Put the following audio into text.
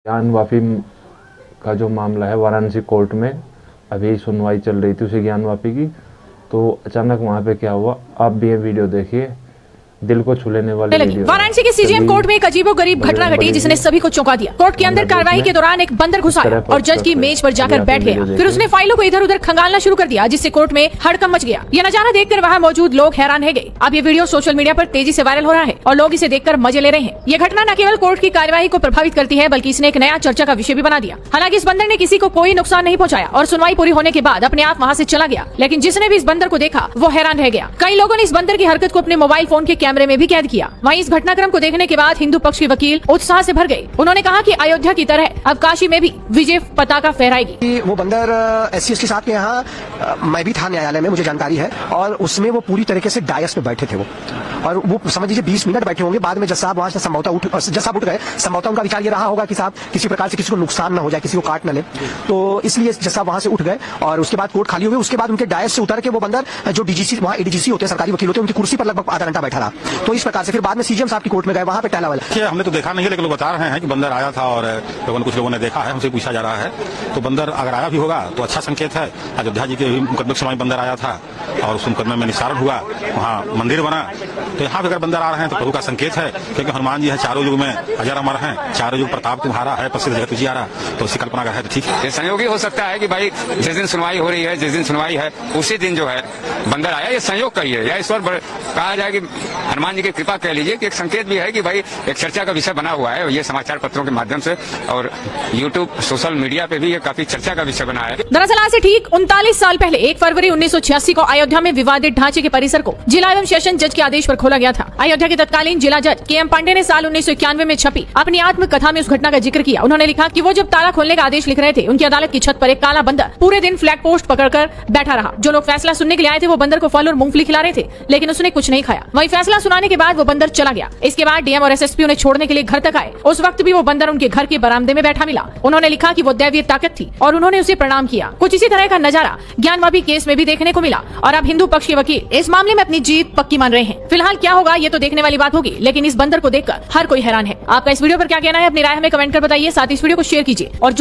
ज्ञान वापी का जो मामला है वाराणसी कोर्ट में अभी सुनवाई चल रही थी उसी ज्ञान वापी की, तो अचानक वहाँ पे क्या हुआ, आप भी ये वीडियो देखिए, दिल को छू लेने वाली वीडियो। वाराणसी के सीजीएम कोर्ट में एक अजीबोगरीब घटना घटी जिसने सभी को चौंका दिया। कोर्ट के अंदर कार्रवाई के दौरान एक बंदर घुस आया और जज की मेज पर जाकर बैठ गया। फिर उसने फाइलों को इधर उधर खंगालना शुरू कर दिया, जिससे कोर्ट में हड़कंप मच गया। यह नजारा देखकर वहाँ मौजूद लोग हैरान रह गए। अब ये वीडियो सोशल मीडिया पर तेजी से वायरल हो रहा है और लोग इसे देखकर मजे ले रहे हैं। ये घटना न केवल कोर्ट की कार्यवाही को प्रभावित करती है, बल्कि इसने एक नया चर्चा का विषय भी बना दिया। हालांकि इस बंदर ने किसी को कोई नुकसान नहीं पहुंचाया और सुनवाई पूरी होने के बाद अपने आप वहाँ से चला गया। लेकिन जिसने भी इस बंदर को देखा वो हैरान रह गया। कई लोगों ने इस बंदर की हरकत को अपने मोबाइल फोन के कैमरे में भी कैद किया। वहीं इस घटनाक्रम को देखने के बाद हिंदू पक्ष के वकील उत्साह से भर गए। उन्होंने कहा कि अयोध्या की तरह अब काशी में भी विजय पताका फहराएगी। वो बंदर SC के साथ के यहाँ मैं भी था न्यायालय में, मुझे जानकारी है, और उसमें वो पूरी तरीके से डायस पे बैठे थे वो, और वो समझ लीजिए 20 मिनट बैठे होंगे। बाद में जज साहब वहाँ से संभवतः उठ गए। संभवतः उनका विचार ये रहा होगा कि साहब किसी प्रकार से किसी को नुकसान न हो जाए, किसी को काट न ले, तो इसलिए जज साहब वहाँ से उठ गए और उसके बाद कोर्ट खाली हो गई। उसके बाद उनके डायस से उतर के वो बंदर जो DGC वहाँ ADGC होते हैं, सरकारी वकील होते हैं, उनकी कुर्सी पर लगभग आधा घंटा बैठा रहा। तो इस प्रकार से फिर बाद में CGM साहब की कोर्ट में गए, वहाँ पे टहला वाला। हमने तो देखा नहीं है, लेकिन लोग बता रहे हैं कि बंदर आया था और कुछ लोगों ने देखा है, हमसे पूछा जा रहा है। तो बंदर अगर आया भी होगा तो अच्छा संकेत है। अयोध्या जी के मुकदमे के समय बंदर आया था और उस मुकदमे में निस्तारण हुआ, वहाँ मंदिर बना, तो यहाँ पे अगर बंदर आ रहे हैं तो प्रभु का संकेत है, क्योंकि हनुमान जी है, चारों युग में अजर अमर हैं, चारों युग प्रताप तुम्हारा है, प्रसिद्ध जगत जी आ रहा, तो उसकी कल्पना अगर है तो ठीक है। संयोगी हो सकता है कि भाई जिस दिन सुनवाई हो रही है, जिस दिन सुनवाई है उसी दिन जो है बंदर आया, ये संयोग कहिए या ईश्वर कहा जाए कि हनुमान जी की कृपा कह लीजिए कि एक संकेत भी है कि भाई एक चर्चा का विषय बना हुआ है। ये समाचार पत्रों के माध्यम से और YouTube सोशल मीडिया पे भी ये काफी चर्चा का विषय बना है। दरअसल आज से ठीक 39 साल पहले 1 फरवरी 1986 को अयोध्या में विवादित ढांचे के परिसर को जिला एवं सेशन जज के आदेश पर खोला गया था। अयोध्या के तत्कालीन जिला जज KM पांडे ने साल 1991 में छपी अपनी आत्मकथा में उस घटना का जिक्र किया। उन्होंने लिखा कि वो जब ताला खोलने का आदेश लिख रहे थे, उनकी अदालत की छत पर एक काला बंदर पूरे दिन फ्लैग पोस्ट पकड़कर बैठा रहा। जो लोग फैसला सुनने के लिए आए थे वो बंदर को फल और मूंगफली खिला रहे थे, लेकिन उसने कुछ नहीं खाया। वही फैसला सुनाने के बाद वो बंदर चला गया। इसके बाद DM और SSP उन्हें छोड़ने के लिए घर तक आए। उस वक्त भी वो बंदर उनके घर के बरामदे में बैठा मिला। उन्होंने लिखा कि वो दैवीय ताकत थी और उन्होंने उसे प्रणाम किया। कुछ इसी तरह का नजारा ज्ञान वापी केस में भी देखने को मिला और अब हिंदू पक्ष के वकील इस मामले में अपनी जीत पक्की मान रहे हैं। फिलहाल क्या होगा ये तो देखने वाली बात होगी, लेकिन इस बंदर को देखकर हर कोई हैरान है। आपका इस वीडियो पर क्या कहना है, अपनी राय हमें कमेंट कर बताइए। साथ ही इस वीडियो को शेयर कीजिए और